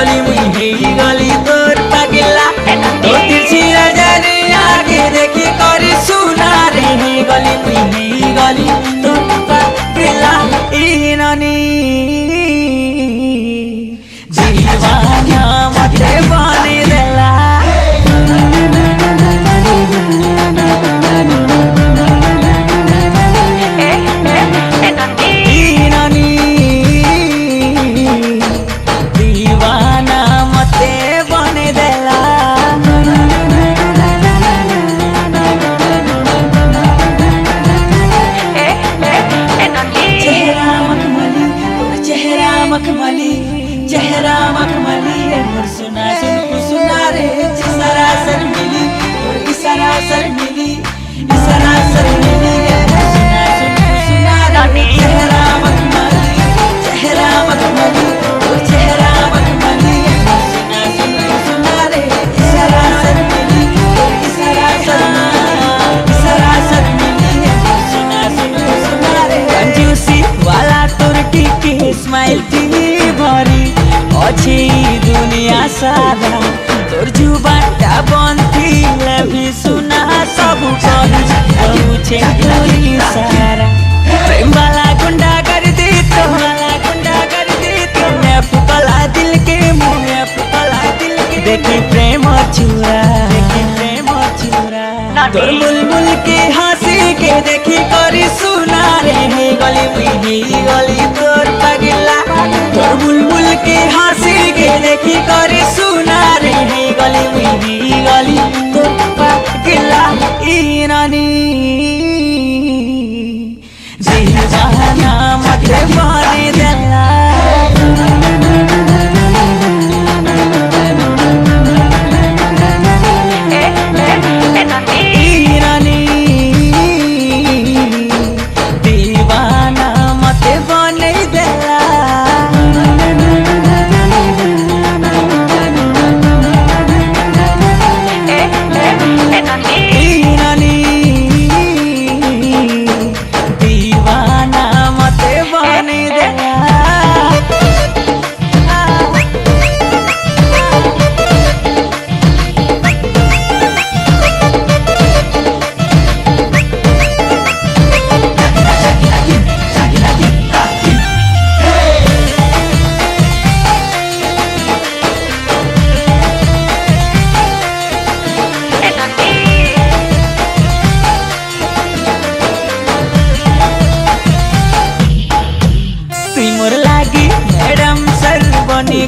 गली मुई गली तोर पागिला तो तिरछी नजर आगे देखी करी सुना रे गली मुई गली तोर पागिला ई नानी दीवाना मते बने देला चेहरा मखमली और सुना सुना रे इशारा सर मिली और इशारा सर मिली इशारा सर मिली सुना सुना रे चेहरा मखमली और चेहरा मखमली सुना सुना रे इशारा सर मिली और इशारा सर मिली सुना रे कंजूसी वाला तुर्की की स्माइल भरी अच्छी दुनिया सारा तोर जुबानटा बंदी भी सुना सब पूछे सारा प्रेम वाला गुंडा कर दी तो मैं फुकला दिल के मुँह फुकला दिल के देखी प्रेम चूरा तोर बुलबुल के हंसी के देखी करी सुना रे गली मुई गली तोर पागिला तोर बुलबुल के हंसी के देखी करी सुना रे गली मुई गली तोर पागिला ई नानी दीवाना मते बने देला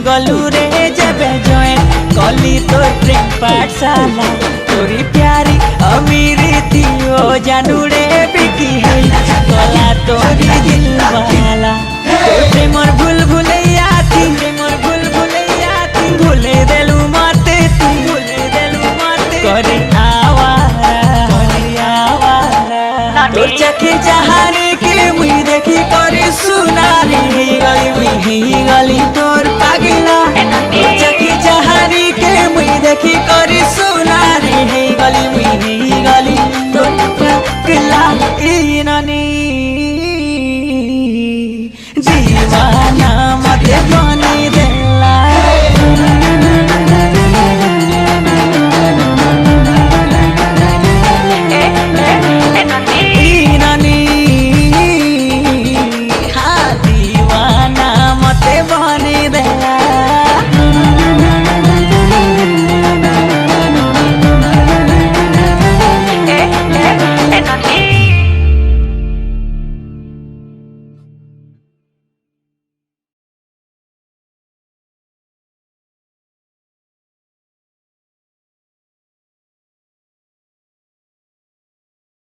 गलू रे जब जॉइन कली तो प्रेम पाठशाला तोरी प्यारी अमीरी थी ओ जानू रे बिकी है कला तोरी दिल वाला प्रेमर भूल भुलैया थी भूले देलू माते करे आवारा तोर चखे जहानी के मुई देखी करे सुना रे गली तोर पागिला चखे जहानी के मुई देखी करे सुना रे गली तोर पागिला ई नानी दीवाना मते बने